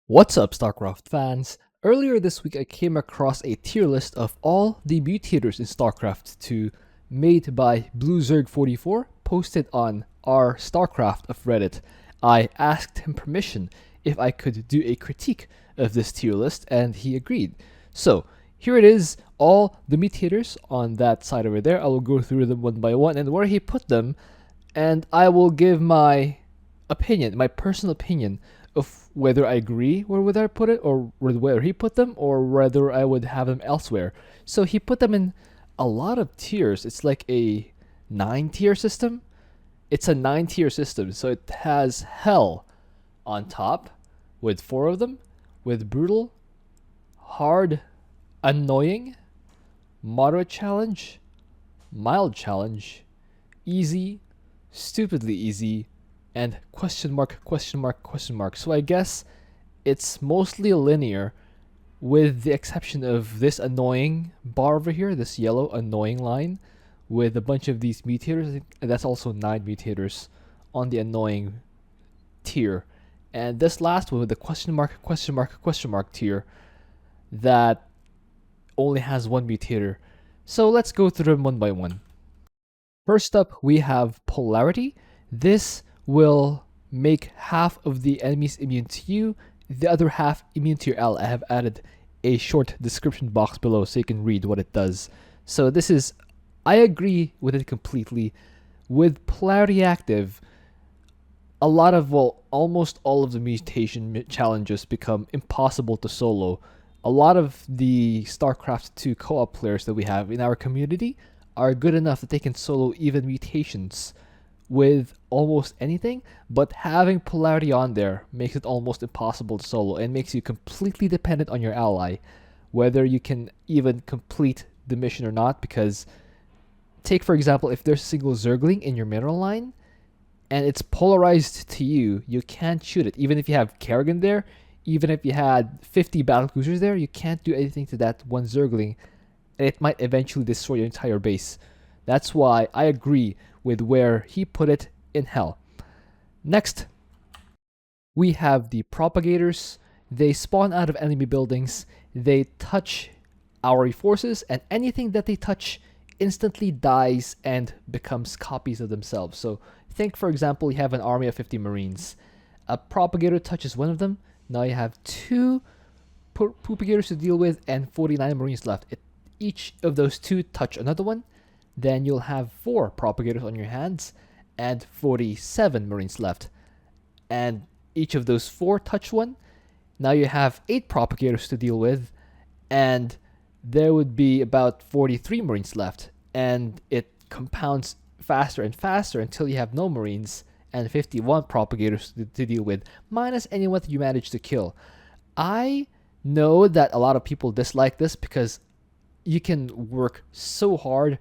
What's up, Starcraft fans? Earlier this week I came across a tier list of all the mutators in Starcraft II made by BlueZerg44 posted on our Starcraft of Reddit. I asked him permission if I could do a critique of this tier list and he agreed. So here it is, all the mutators on that side over there. I will go through them one by one and where he put them, and I will give my opinion, my personal opinion of whether I agree or whether I put it, or whether he put them, or whether I would have them elsewhere. So he put them in a lot of tiers. It's like a 9-tier system. It's a 9-tier system. So it has Hell on top with 4 of them, with Brutal, Hard, Annoying, Moderate Challenge, Mild Challenge, Easy, Stupidly Easy, and question mark, question mark, question mark. So I guess it's mostly linear with the exception of this annoying bar over here, this yellow annoying line with a bunch of these mutators. And that's also 9 mutators on the annoying tier. And this last one with the question mark, question mark, question mark tier that only has 1 mutator. So let's go through them one by one. First up, we have Polarity. This will make half of the enemies immune to you, the other half immune to your ally. I have added a short description box below so you can read what it does. So this is, I agree with it completely. With Polarity active, a lot of, well, almost all of the mutation challenges become impossible to solo. A lot of the Starcraft II Co-op players that we have in our community are good enough that they can solo even mutations with almost anything, but having Polarity on there makes it almost impossible to solo and makes you completely dependent on your ally, whether you can even complete the mission or not. Because take for example, if there's a single Zergling in your mineral line and it's polarized to you, you can't shoot it. Even if you have Kerrigan there, even if you had 50 battlecruisers there, you can't do anything to that one Zergling, and it might eventually destroy your entire base. That's why I agree with where he put it in Hell. Next, we have the Propagators. They spawn out of enemy buildings. They touch our forces, and anything that they touch instantly dies and becomes copies of themselves. So think, for example, you have an army of 50 Marines. A Propagator touches one of them. Now you have 2 Propagators to deal with and 49 Marines left. Each of those 2 touch another one. Then you'll have 4 Propagators on your hands and 47 Marines left. And each of those 4 touch one. Now you have 8 Propagators to deal with, and there would be about 43 Marines left. And it compounds faster and faster until you have no Marines and 51 Propagators to deal with, minus anyone that you manage to kill. I know that a lot of people dislike this because you can work so hard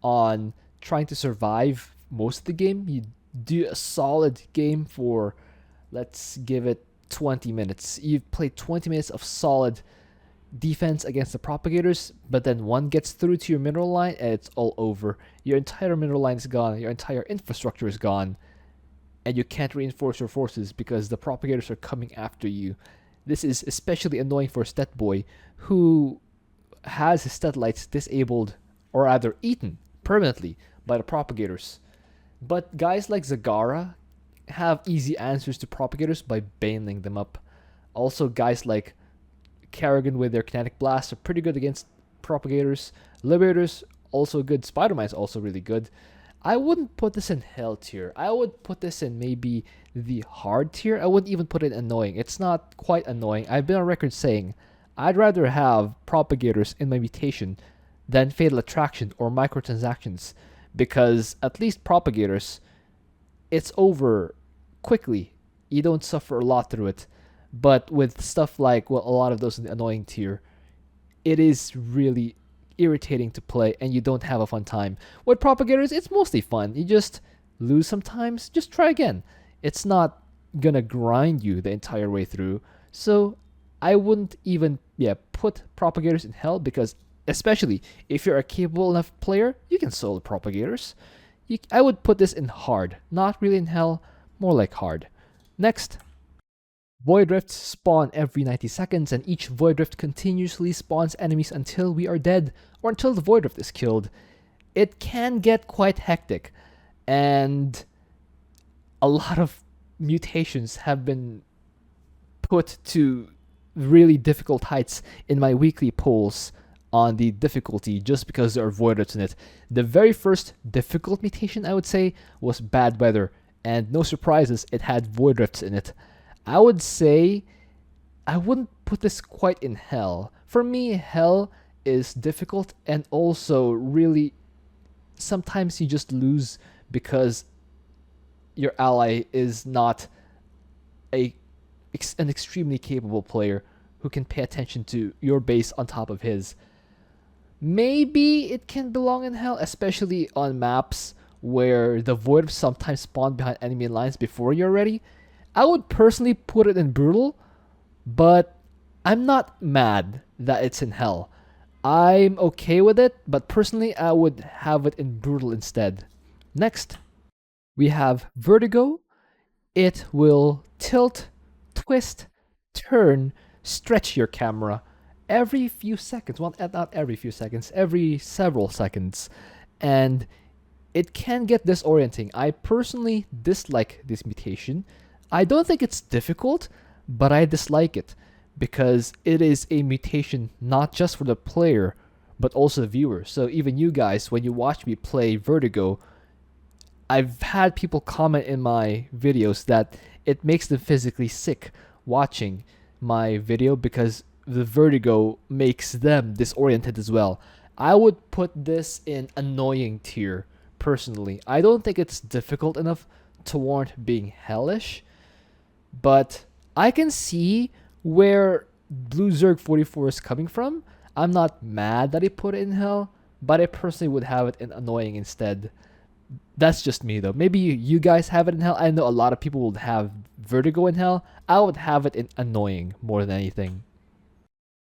on trying to survive most of the game. You do a solid game for, let's give it 20 minutes. You've played 20 minutes of solid defense against the Propagators, but then one gets through to your mineral line and it's all over. Your entire mineral line is gone, your entire infrastructure is gone, and you can't reinforce your forces because the Propagators are coming after you. This is especially annoying for Stet Boy, who has his stat lights disabled or rather eaten permanently by the Propagators. But guys like Zagara have easy answers to Propagators by baneling them up. Also, guys like Kerrigan with their Kinetic Blast are pretty good against Propagators. Liberators also good. Spider-Mine's also really good. I wouldn't put this in Hell tier. I would put this in maybe the Hard tier. I wouldn't even put it annoying. It's not quite annoying. I've been on record saying I'd rather have Propagators in my mutation than Fatal Attraction or microtransactions, because at least Propagators, it's over quickly. You don't suffer a lot through it. But with stuff like, well, a lot of those in the annoying tier, it is really irritating to play and you don't have a fun time. With Propagators, it's mostly fun. You just lose sometimes, just try again. It's not gonna grind you the entire way through. So I wouldn't even put Propagators in Hell, because especially if you're a capable enough player, you can solo Propagators. I would put this in Hard, not really in Hell, more like Hard. Next, Void Rifts spawn every 90 seconds, and each Void Rift continuously spawns enemies until we are dead, or until the Void Rift is killed. It can get quite hectic, and a lot of mutations have been put to really difficult heights in my weekly polls on the difficulty just because there are void rifts in it. The very first difficult mutation, I would say, was Bad Weather, and no surprises, it had void rifts in it. I would say I wouldn't put this quite in hell. For me, hell is difficult, and also really sometimes you just lose because your ally is not an extremely capable player who can pay attention to your base on top of his. Maybe it can belong in hell, especially on maps where the void sometimes spawn behind enemy lines before you're ready. I would personally put it in brutal, but I'm not mad that it's in hell. I'm okay with it, but personally I would have it in brutal instead. Next, we have Vertigo. It will tilt, twist, turn, stretch your camera every few seconds. Well, not every few seconds, every several seconds. And it can get disorienting. I personally dislike this mutation. I don't think it's difficult, but I dislike it because it is a mutation not just for the player, but also the viewer. So even you guys, when you watch me play Vertigo, I've had people comment in my videos that it makes them physically sick watching my video because the Vertigo makes them disoriented as well. I would put this in annoying tier, personally. I don't think it's difficult enough to warrant being hellish, but I can see where Blue Zerg 44 is coming from. I'm not mad that he put it in hell, but I personally would have it in annoying instead. That's just me though. Maybe you guys have it in hell. I know a lot of people will have Vertigo in hell. I would have it in annoying more than anything.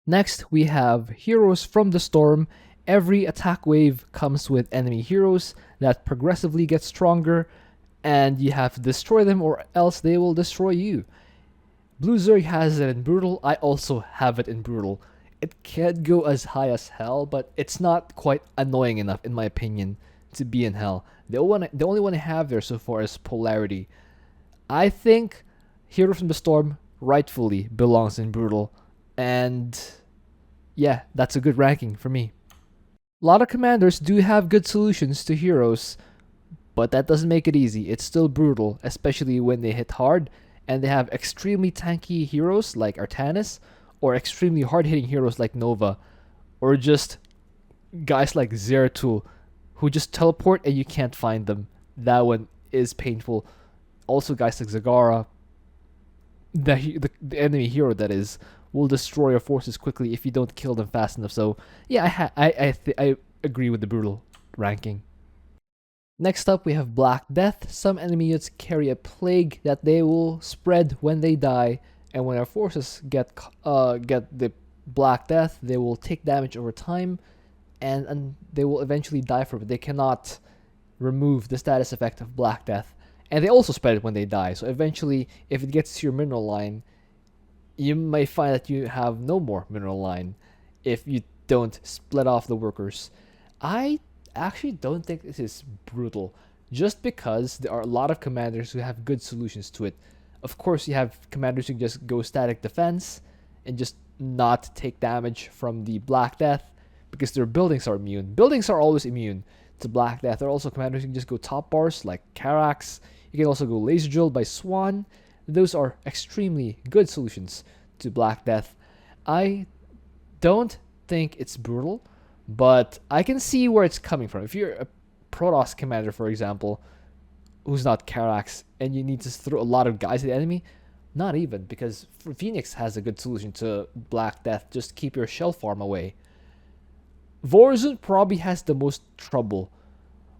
Next, we have Heroes from the Storm. Every attack wave comes with enemy heroes that progressively get stronger, and you have to destroy them or else they will destroy you. Blue Zerg has it in brutal. I also have it in brutal. It can't go as high as hell, but it's not quite annoying enough in my opinion to be in hell. The only one I have there so far is Polarity. I think Heroes from the Storm rightfully belongs in brutal, and yeah, that's a good ranking for me. A lot of commanders do have good solutions to heroes, but that doesn't make it easy. It's still brutal, especially when they hit hard, and they have extremely tanky heroes like Artanis, or extremely hard-hitting heroes like Nova, or just guys like Zeratul, who just teleport and you can't find them. That one is painful. Also, guys like Zagara, the enemy hero that is, will destroy your forces quickly if you don't kill them fast enough. So yeah, I agree with the brutal ranking. Next up, we have Black Death. Some enemy units carry a plague that they will spread when they die, and when our forces get the Black Death, they will take damage over time, and they will eventually die from it. They cannot remove the status effect of Black Death, and they also spread it when they die. So eventually, if it gets to your mineral line, you may find that you have no more mineral line if you don't split off the workers. I actually don't think this is brutal, just because there are a lot of commanders who have good solutions to it. Of course, you have commanders who just go static defense and just not take damage from the Black Death because their buildings are immune. Buildings are always immune to Black Death. There are also commanders who can just go top bars like Karax. You can also go laser drill by Swan. Those are extremely good solutions to Black Death. I don't think it's brutal, but I can see where it's coming from. If you're a Protoss commander, for example, who's not Karax, and you need to throw a lot of guys at the enemy, not even, because Phoenix has a good solution to Black Death. Just keep your shell farm away. Vorzun probably has the most trouble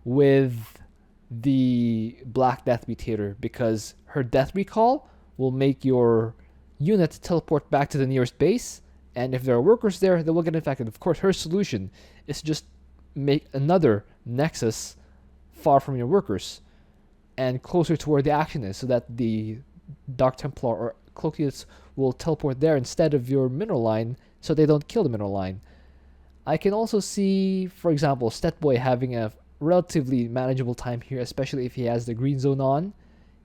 with the Black Death Mutator because her Death Recall will make your unit teleport back to the nearest base, and if there are workers there, they will get infected. Of course, her solution is just make another Nexus far from your workers and closer to where the action is, so that the Dark Templar or cloak units will teleport there instead of your mineral line, so they don't kill the mineral line. I can also see, for example, Stetboy having a relatively manageable time here, especially if he has the green zone on.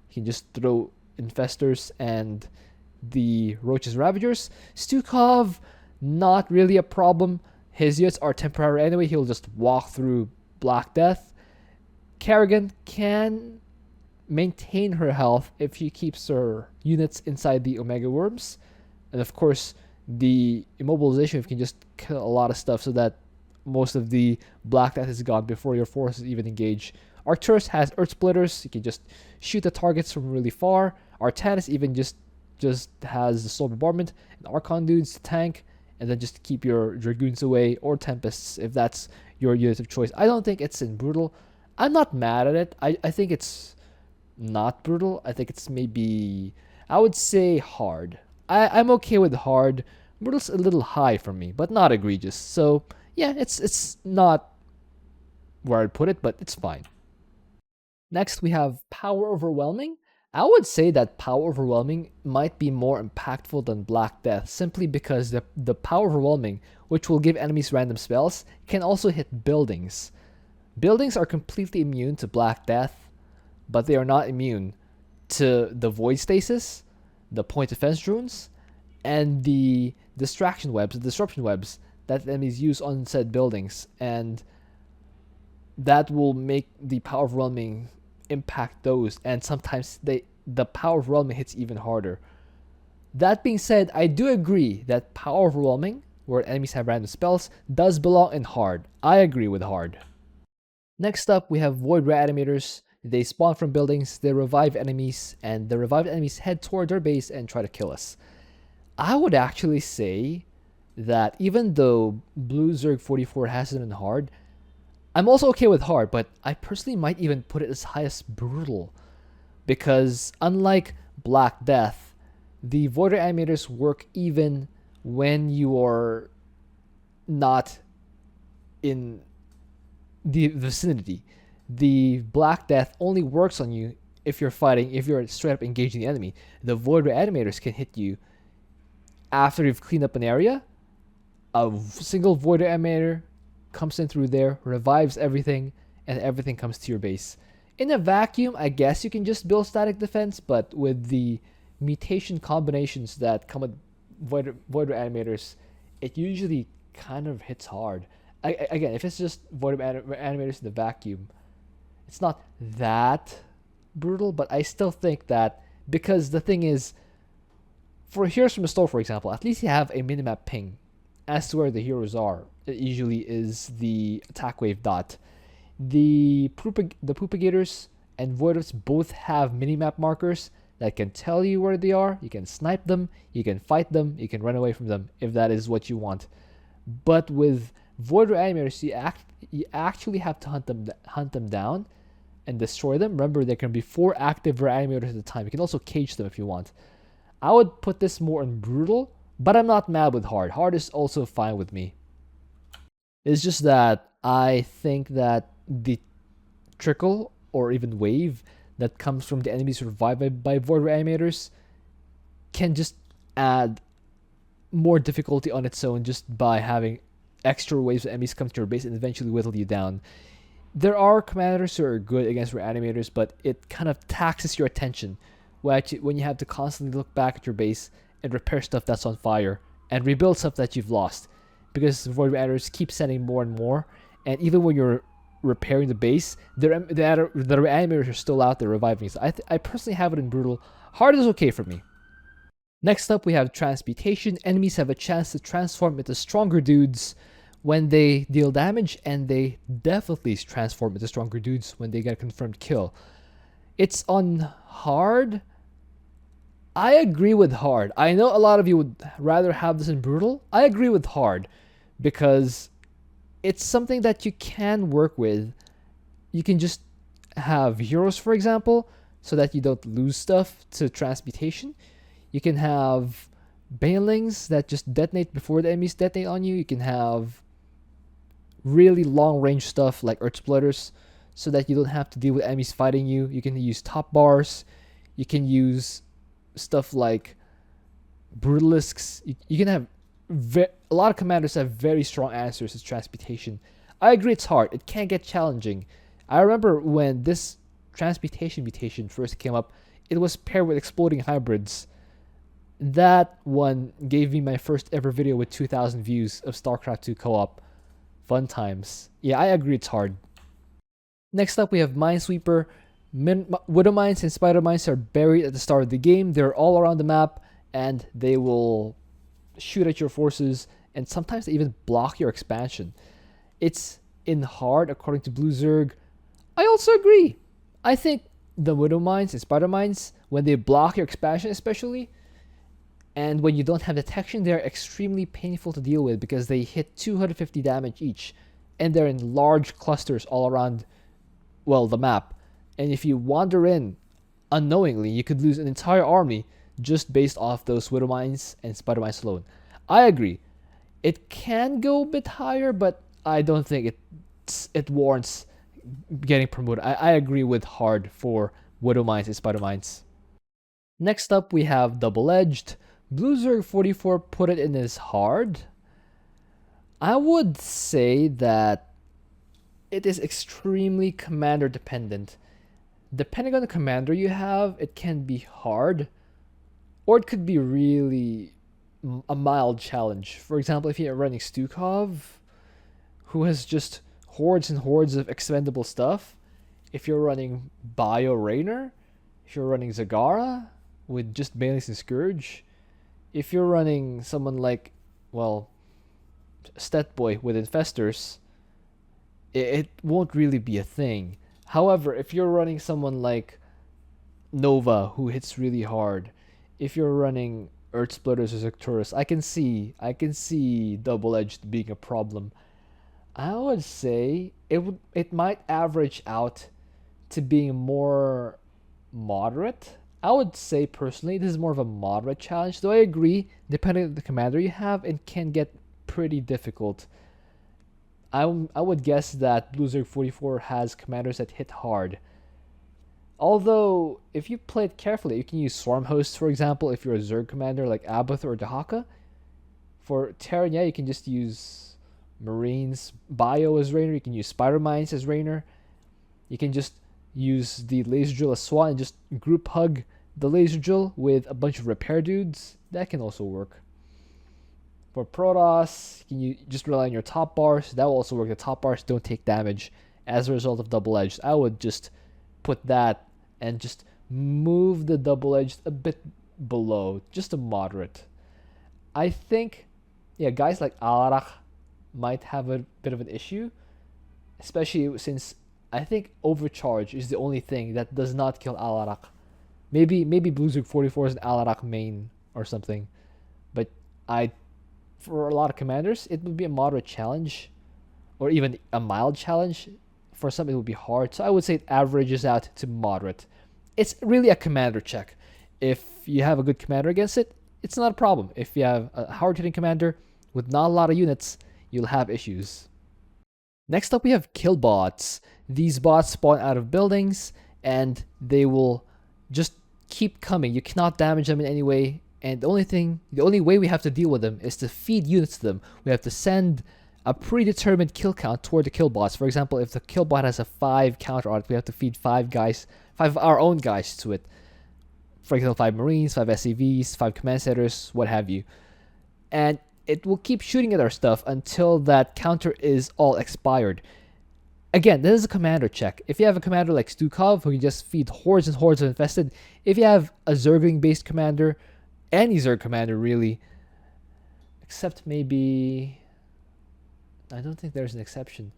He can just throw Infestors and the Roach's Ravagers. Stukov, not really a problem. His units are temporary anyway. He'll just walk through Black Death. Kerrigan can maintain her health if she keeps her units inside the Omega Worms. And of course, the immobilization can just kill a lot of stuff so that most of the Black Death is gone before your forces even engage. Arcturus has Earth Splitters. You can just shoot the targets from really far. Artanis even just has the Soul Bombardment. And Archon dudes to tank, and then just keep your Dragoons away, or Tempests if that's your unit of choice. I don't think it's in Brutal. I'm not mad at it. I think it's not Brutal. I think it's maybe, I would say, hard. I'm okay with hard. Brutal's a little high for me, but not egregious. So yeah, it's not where I'd put it, but it's fine. Next, we have Power Overwhelming. I would say that Power Overwhelming might be more impactful than Black Death, simply because the Power Overwhelming, which will give enemies random spells, can also hit buildings. Buildings are completely immune to Black Death, but they are not immune to the Void Stasis, the Point Defense Runes, and the Distraction Webs, the Disruption Webs that enemies use on said buildings, and that will make the Power Overwhelming impact those, and sometimes the Power Overwhelming hits even harder. That being said, I do agree that Power Overwhelming, where enemies have random spells, does belong in hard. I agree with hard. Next up, we have Void Reanimators. They spawn from buildings, they revive enemies, and the revived enemies head toward their base and try to kill us. I would actually say that even though Blue Zerg 44 has it in hard, I'm also okay with hard, but I personally might even put it as high as Brutal. Because unlike Black Death, the Void Reanimators work even when you are not in the vicinity. The Black Death only works on you if you're straight up engaging the enemy. The Void Reanimators can hit you after you've cleaned up an area. A single Void Reanimator comes in through there, revives everything, and everything comes to your base. In a vacuum, I guess you can just build static defense, but with the mutation combinations that come with Void Reanimators, it usually kind of hits hard. Again, if it's just Void Reanimators in the vacuum, it's not that brutal, but I still think that, because the thing is, for Heroes from the Store, for example, at least you have a minimap ping as to where the heroes are. It usually is the attack wave dot. The Propagators and Voiders both have minimap markers that can tell you where they are. You can snipe them, you can fight them, you can run away from them if that is what you want. But with Void Reanimators, you actually have to hunt them down and destroy them. Remember, there can be 4 active Reanimators at a time. You can also cage them if you want. I would put this more in Brutal, but I'm not mad with hard. Hard is also fine with me. It's just that I think that the trickle or even wave that comes from the enemies revived by Void Reanimators can just add more difficulty on its own, just by having extra waves of enemies come to your base and eventually whittle you down. There are commanders who are good against Reanimators, but it kind of taxes your attention when you have to constantly look back at your base and repair stuff that's on fire and rebuild stuff that you've lost, because Void Reanimators keep sending more and more, and even when you're repairing the base, the Reanimators are still out there reviving. So I personally have it in Brutal. Hard is okay for me. Next up, we have Transmutation. Enemies have a chance to transform into stronger dudes when they deal damage, and they definitely transform into stronger dudes when they get a confirmed kill. It's on hard. I agree with hard. I know a lot of you would rather have this in Brutal. I agree with hard because it's something that you can work with. You can just have heroes, for example, so that you don't lose stuff to Transmutation. You can have Banelings that just detonate before the enemies detonate on you. You can have really long range stuff like Earth Splitters so that you don't have to deal with enemies fighting you. You can use top bars. You can use stuff like Brutalisks. You can have a lot of commanders have very strong answers to Transmutation. I agree it's hard. It can get challenging. I remember when this Transmutation mutation first came up, it was paired with exploding hybrids. That one gave me my first ever video with 2,000 views of Starcraft II Co-op. Fun times. Yeah, I agree it's hard. Next up, we have Minesweeper. Widow Mines and Spider Mines are buried at the start of the game. They're all around the map, and they will shoot at your forces, and sometimes they even block your expansion. It's in hard, according to Blue Zerg. I also agree. I think the Widow Mines and Spider Mines, when they block your expansion especially, and when you don't have detection, they're extremely painful to deal with because they hit 250 damage each, and they're in large clusters all around, well, the map. And if you wander in unknowingly, you could lose an entire army just based off those Widow Mines and Spider Mines alone. I agree. It can go a bit higher, but I don't think it warrants getting promoted. I agree with hard for Widow Mines and Spider Mines. Next up, we have Double Edged. Blue Zerg 44 put it in as hard. I would say that it is extremely commander dependent. Depending on the commander you have, it can be hard, or it could be really a mild challenge. For example, if you're running Stukov, who has just hordes and hordes of expendable stuff, if you're running Bio Rainer, if you're running Zagara with just Banelings and Scourge, if you're running someone like, well, Stetboy with Infestors, it won't really be a thing. However, if you're running someone like Nova, who hits really hard, if you're running Earth Splitters or Zectorus, I can see Double Edged being a problem. I would say it might average out to being more moderate. I would say personally this is more of a moderate challenge, though I agree, depending on the commander you have, it can get pretty difficult. I would guess that Blue Zerg 44 has commanders that hit hard. Although, if you play it carefully, you can use Swarm Hosts, for example, if you're a Zerg commander like Abath or Dahaka. For Terran, yeah, you can just use Marines, Bio as Rainer, you can use Spider Mines as Rainer. You can just use the Laser Drill as Swan and just group hug the Laser Drill with a bunch of repair dudes. That can also work. For Protoss, you just rely on your top bars. That will also work. The top bars don't take damage as a result of Double Edged. I would just put that and just move the Double Edged a bit below, just a moderate. I think, yeah, guys like Alarak might have a bit of an issue, especially since I think Overcharge is the only thing that does not kill Alarak. Maybe Blue Zerg 44 is an Alarak main or something, but for a lot of commanders, it would be a moderate challenge, or even a mild challenge. For some, it would be hard. So I would say it averages out to moderate. It's really a commander check. If you have a good commander against it, it's not a problem. If you have a hard-hitting commander with not a lot of units, you'll have issues. Next up, we have kill bots. These bots spawn out of buildings, and they will just keep coming. You cannot damage them in any way. And the only way we have to deal with them is to feed units to them. We have to send a predetermined kill count toward the kill bots. For example, if the kill bot has a 5 counter on it, we have to feed 5 of our own guys to it. For example, 5 Marines, 5 SCVs, 5 command centers, what have you. And it will keep shooting at our stuff until that counter is all expired. Again, this is a commander check. If you have a commander like Stukov, who can just feed hordes and hordes of infested, if you have a Zergling-based commander, any Zerg commander really, except maybe, I don't think there's an exception.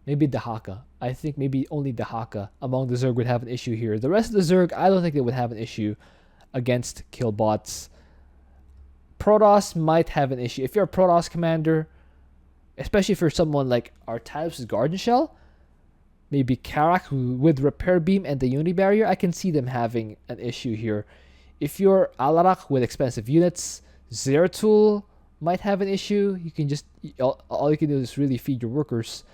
Maybe Dahaka. I think maybe only Dahaka among the Zerg would have an issue here. The rest of the Zerg, I don't think they would have an issue against kill bots. Protoss might have an issue. If you're a Protoss commander, especially for someone like Artalos' Garden Shell, maybe Karak with Repair Beam and the Unity Barrier, I can see them having an issue here. If you're Alarak with expensive units, Zeratul might have an issue. You can just, all you can do is really feed your workers.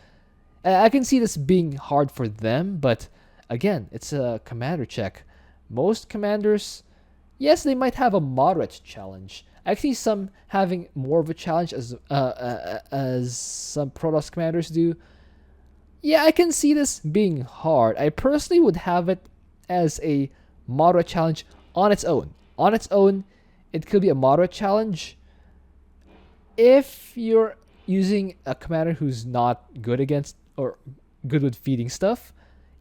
I can see this being hard for them, but again, it's a commander check. Most commanders Yes, they might have a moderate challenge. I see some having more of a challenge as some Protoss commanders do. Yeah, I can see this being hard. I personally would have it as a moderate challenge on its own. On its own, it could be a moderate challenge. If you're using a commander who's not good against or good with feeding stuff,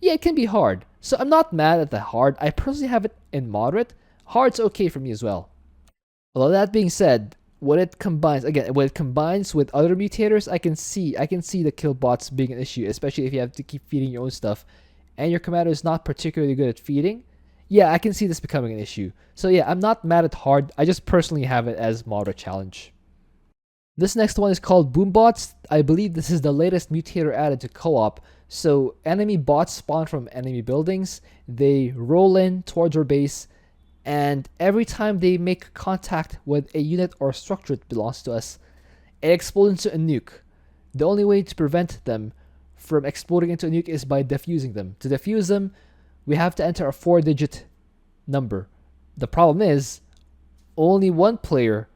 yeah, it can be hard. So I'm not mad at the hard. I personally have it in moderate. Hard's okay for me as well. Although that being said, when it combines with other mutators, I can see the kill bots being an issue, especially if you have to keep feeding your own stuff, and your commander is not particularly good at feeding. Yeah, I can see this becoming an issue. So yeah, I'm not mad at hard. I just personally have it as moderate challenge. This next one is called Boombots. I believe this is the latest mutator added to co-op. So enemy bots spawn from enemy buildings. They roll in towards our base, and every time they make contact with a unit or structure that belongs to us, it explodes into a nuke. The only way to prevent them from exploding into a nuke is by defusing them. To defuse them, we have to enter a 4-digit number. The problem is, only one player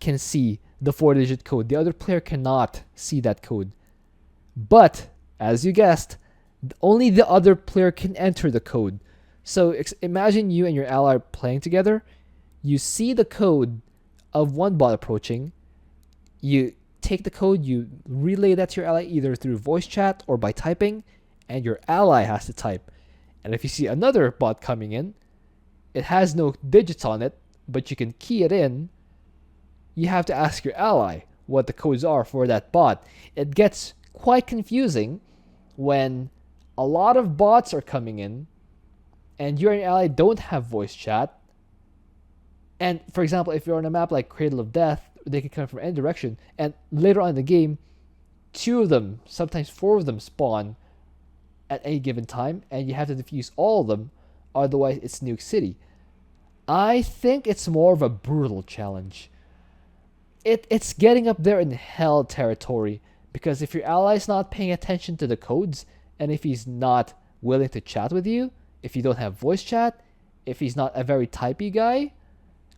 can see the 4-digit code. The other player cannot see that code. But, as you guessed, only the other player can enter the code. So imagine you and your ally are playing together. You see the code of one bot approaching. You take the code, you relay that to your ally either through voice chat or by typing, and your ally has to type. And if you see another bot coming in, it has no digits on it, but you can key it in. You have to ask your ally what the codes are for that bot. It gets quite confusing when a lot of bots are coming in and you and your ally don't have voice chat. And for example, if you're on a map like Cradle of Death, they can come from any direction, and later on in the game, 2 of them, sometimes 4 of them spawn at any given time, and you have to defuse all of them, otherwise it's Nuke City. I think it's more of a brutal challenge. It's getting up there in hell territory, because if your ally's not paying attention to the codes, and if he's not willing to chat with you, if you don't have voice chat, if he's not a very typey guy,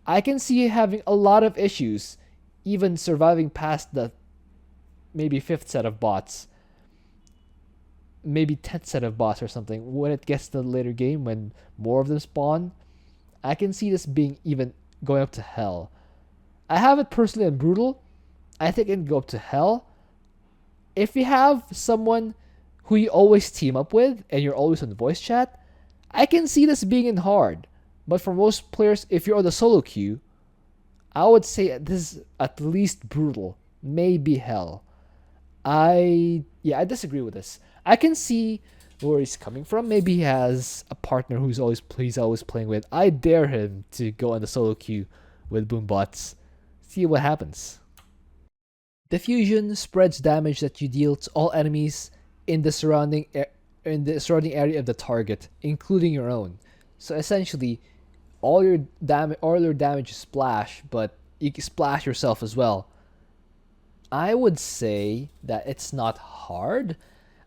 I can see you having a lot of issues, even surviving past the maybe 5th set of bots, maybe 10th set of bots or something. When it gets to the later game, when more of them spawn, I can see this being even going up to hell. I have it personally on brutal. I think it can go up to hell. If you have someone who you always team up with and you're always on voice chat, I can see this being in hard. But for most players, if you're on the solo queue, I would say this is at least brutal, maybe hell. I disagree with this. I can see where he's coming from. Maybe he has a partner he's always playing with. I dare him to go on the solo queue with Boombots. See what happens. Diffusion spreads damage that you deal to all enemies in the surrounding area of the target, including your own. So essentially, all your damage is splash, but you can splash yourself as well. I would say that it's not hard.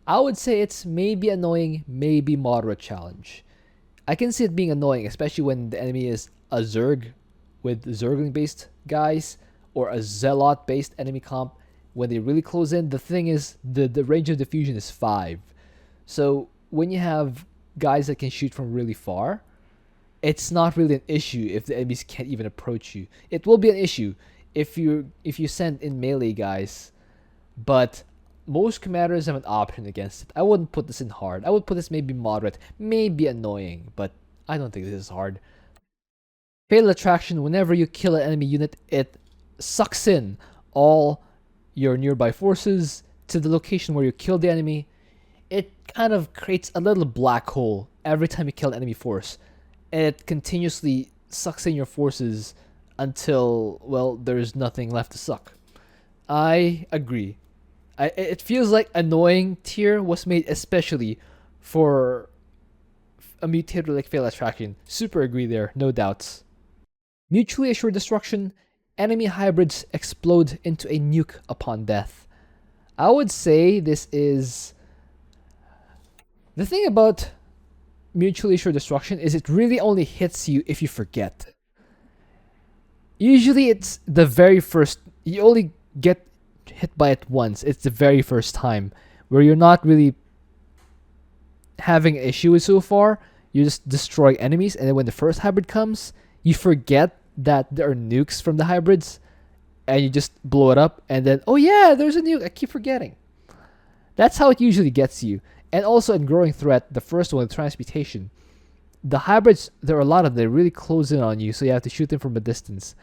I would say it's maybe annoying, maybe moderate challenge. I can see it being annoying, especially when the enemy is a Zerg with Zergling based guys or a Zealot based enemy comp. When they really close in, the thing is the range of diffusion is 5. So when you have guys that can shoot from really far, it's not really an issue if the enemies can't even approach you. It will be an issue if you send in melee guys, but most commanders have an option against it. I wouldn't put this in hard. I would put this maybe moderate, maybe annoying, but I don't think this is hard. Fatal Attraction, whenever you kill an enemy unit, it sucks in all your nearby forces to the location where you killed the enemy. It kind of creates a little black hole every time you kill an enemy force. And it continuously sucks in your forces until, well, there's nothing left to suck. I agree. It feels like annoying tier was made especially for a mutator like Fatal Attraction. Super agree there, no doubts. Mutually assured destruction, enemy hybrids explode into a nuke upon death. I would say this is... The thing about mutually assured destruction is it really only hits you if you forget. Usually it's the very first, you only get hit by it once. It's the very first time where you're not really having an issue with so far. You just destroy enemies, and then when the first hybrid comes, you forget that there are nukes from the hybrids, and you just blow it up, and then, oh yeah, there's a nuke. I keep forgetting. That's how it usually gets you. And also in Growing Threat, the first one, Transmutation, the hybrids, there are a lot of them. They really close in on you, so you have to shoot them from a distance.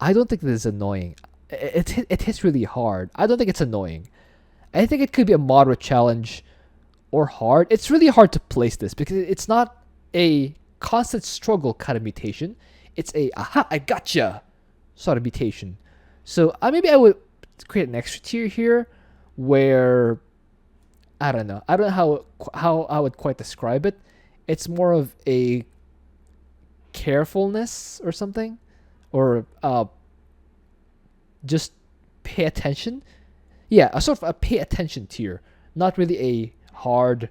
I don't think this is annoying. It hits really hard. I don't think it's annoying. I think it could be a moderate challenge or hard. It's really hard to place this because it's not a constant struggle kind of mutation. It's a aha, I gotcha sort of mutation. So maybe I would create an extra tier here where I don't know. I don't know how I would quite describe it. It's more of a carefulness or something, or just pay attention. Yeah, a sort of a pay attention tier, not really a hard,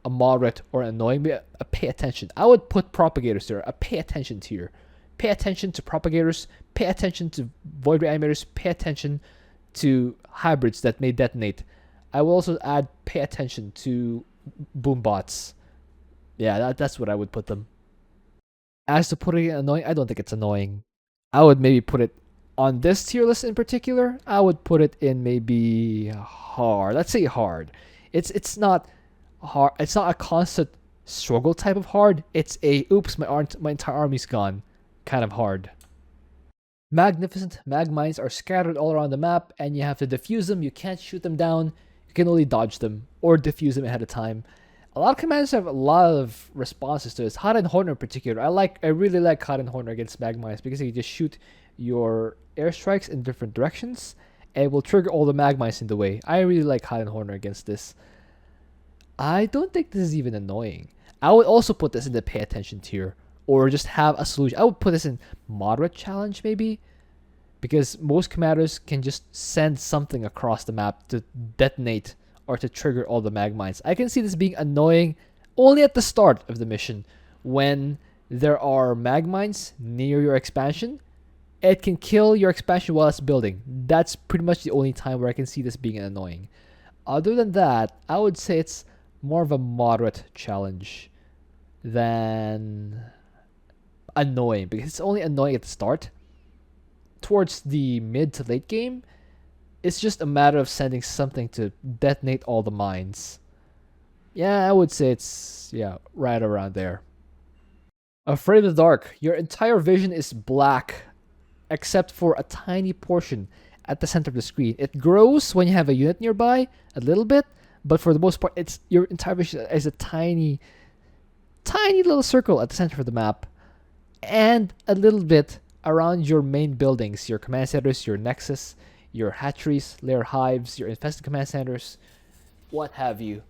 a moderate, or annoying, but a pay attention. I would put Propagators there, a pay attention tier. Pay attention to Propagators, pay attention to Void Reanimators, pay attention to hybrids that may detonate. I will also add pay attention to boombots. Yeah, that's what I would put them. As to putting it annoying, I don't think it's annoying. I would maybe put it on this tier list in particular. I would put it in maybe hard. Let's say hard. It's not hard. It's not a constant struggle type of hard. It's a oops, my entire army's gone kind of hard. Magnificent mag mines are scattered all around the map, and you have to defuse them. You can't shoot them down. You can only dodge them or defuse them ahead of time. A lot of commanders have a lot of responses to this. Hot and Horner in particular. I really like Hot and Horner against mag mines because you just shoot your airstrikes in different directions and it will trigger all the mag mines in the way. I really like Hot and Horner against this. I don't think this is even annoying. I would also put this in the pay attention tier or just have a solution. I would put this in moderate challenge maybe, because most commanders can just send something across the map to detonate or to trigger all the mag mines. I can see this being annoying only at the start of the mission when there are mag mines near your expansion. It can kill your expansion while it's building. That's pretty much the only time where I can see this being annoying. Other than that, I would say it's more of a moderate challenge than annoying, because it's only annoying at the start. Towards the mid to late game, it's just a matter of sending something to detonate all the mines. Yeah, I would say it's right around there. Afraid of the dark. Your entire vision is black except for a tiny portion at the center of the screen. It grows when you have a unit nearby a little bit, but for the most part, it's your entire vision is a tiny little circle at the center of the map, and a little bit around your main buildings, your command centers, your nexus, your hatcheries, lair hives, your infested command centers, what have you.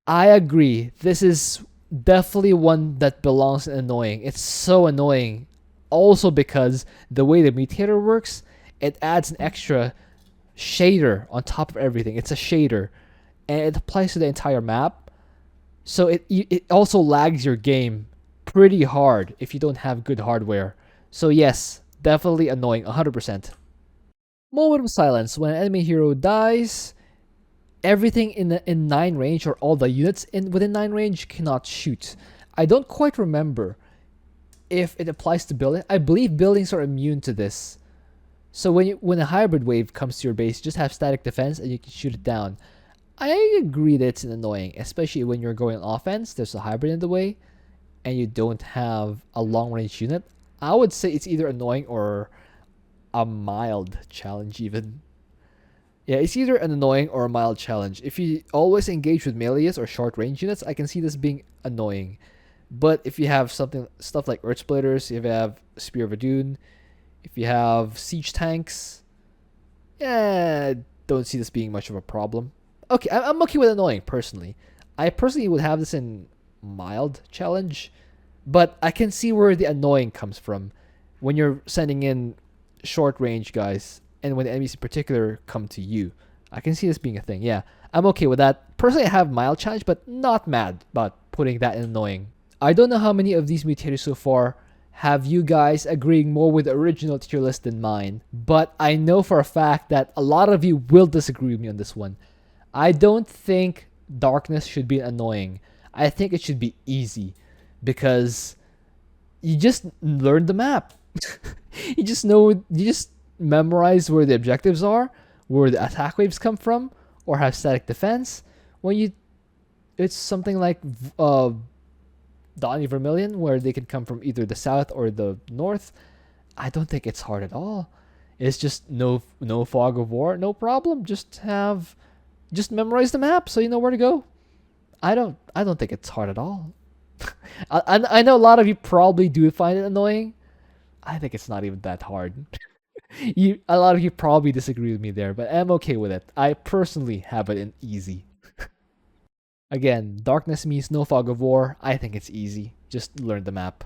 I agree. This is definitely one that belongs in annoying. It's so annoying. Also because the way the mutator works, it adds an extra shader on top of everything. It's a shader, and it applies to the entire map. So it also lags your game pretty hard if you don't have good hardware. So yes, definitely annoying, 100%. Moment of silence. When an enemy hero dies, everything in 9 range, or all the units within 9 range, cannot shoot. I don't quite remember if it applies to building. I believe buildings are immune to this. So when a hybrid wave comes to your base, you just have static defense and you can shoot it down. I agree that it's annoying, especially when you're going on offense. There's a hybrid in the way, and you don't have a long range unit. I would say it's either annoying or a mild challenge even. Yeah, it's either an annoying or a mild challenge. If you always engage with melees or short range units, I can see this being annoying. But if you have stuff like Earth Splitters, if you have Spear of Adun, if you have siege tanks, yeah, don't see this being much of a problem. Okay, I'm okay with annoying personally. I personally would have this in mild challenge, but I can see where the annoying comes from when you're sending in short range guys and when the enemies in particular come to you. I can see this being a thing. Yeah, I'm okay with that. Personally, I have mild challenge, but not mad about putting that in annoying. I don't know how many of these mutators so far have you guys agreeing more with the original tier list than mine, but I know for a fact that a lot of you will disagree with me on this one. I don't think darkness should be annoying. I think it should be easy because you just learn the map. You just memorize where the objectives are, where the attack waves come from, or have static defense. When you, it's something like Donny Vermilion, where they can come from either the south or the north. I don't think it's hard at all. It's just no fog of war, no problem. Just memorize the map so you know where to go. I don't think it's hard at all. I know a lot of you probably do find it annoying. I think it's not even that hard. A lot of you probably disagree with me there, but I'm okay with it. I personally have it in easy. Again, darkness means no fog of war. I think it's easy. Just learn the map.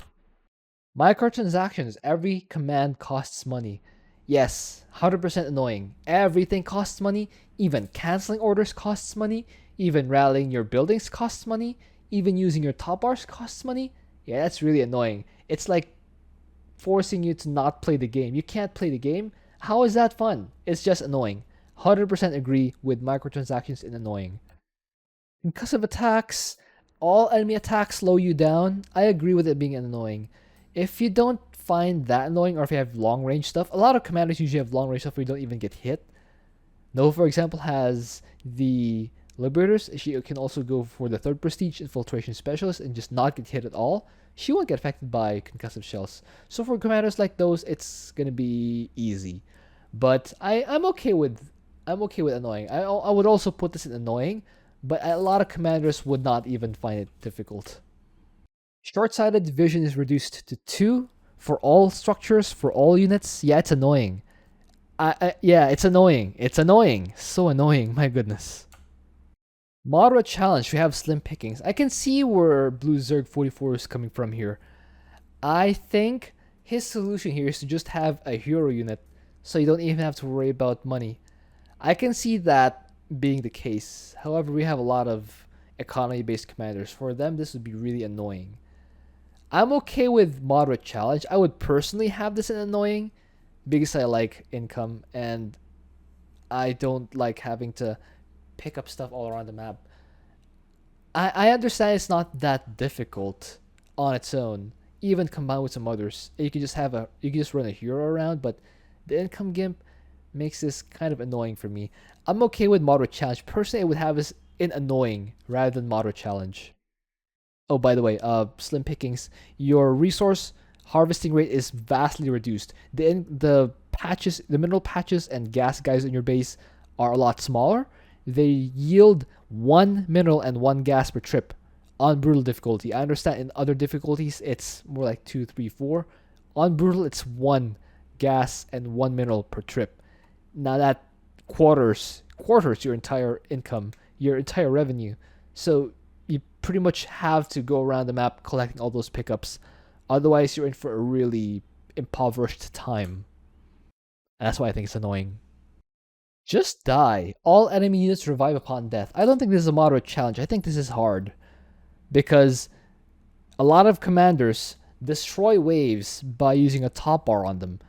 Microtransactions. Every command costs money. Yes, 100% annoying. Everything costs money. Even canceling orders costs money. Even rallying your buildings costs money. Even using your top bars costs money. Yeah, that's really annoying. It's like forcing you to not play the game. You can't play the game. How is that fun? It's just annoying. 100% agree with microtransactions and annoying. Concussive attacks, all enemy attacks slow you down. I agree with it being annoying. If you don't find that annoying, or if you have long range stuff, a lot of commanders usually have long range stuff where you don't even get hit. Nova, for example, has the Liberators. She can also go for the third prestige infiltration specialist and just not get hit at all. She won't get affected by concussive shells. So for commanders like those, it's gonna be easy. But I'm okay with annoying. I would also put this in annoying, but a lot of commanders would not even find it difficult. Short-sighted vision is reduced to 2 for all structures, for all units. Yeah, it's annoying. Yeah, it's annoying. It's annoying. So annoying. My goodness. Moderate challenge. We have slim pickings. I can see where Blue Zerg 44 is coming from here. I think his solution here is to just have a hero unit, so you don't even have to worry about money. I can see that being the case. However, we have a lot of economy-based commanders. For them, this would be really annoying. I'm okay with moderate challenge. I would personally have this in annoying because I like income and I don't like having to pick up stuff all around the map. I understand it's not that difficult on its own, even combined with some others. You can just run a hero around, but the income gimp makes this kind of annoying for me. I'm okay with moderate challenge. Personally, I would have this in annoying rather than moderate challenge. Oh, by the way, slim pickings. Your resource harvesting rate is vastly reduced. The patches, the mineral patches and gas guys in your base are a lot smaller. They yield 1 mineral and 1 gas per trip on brutal difficulty. I understand in other difficulties it's more like 2, 3, 4. On brutal, it's 1 gas and 1 mineral per trip. Now that quarters your entire income, your entire revenue. So you pretty much have to go around the map collecting all those pickups. Otherwise, you're in for a really impoverished time. And that's why I think it's annoying. Just die. All enemy units revive upon death. I don't think this is a moderate challenge. I think this is hard. Because a lot of commanders destroy waves by using a top bar on them.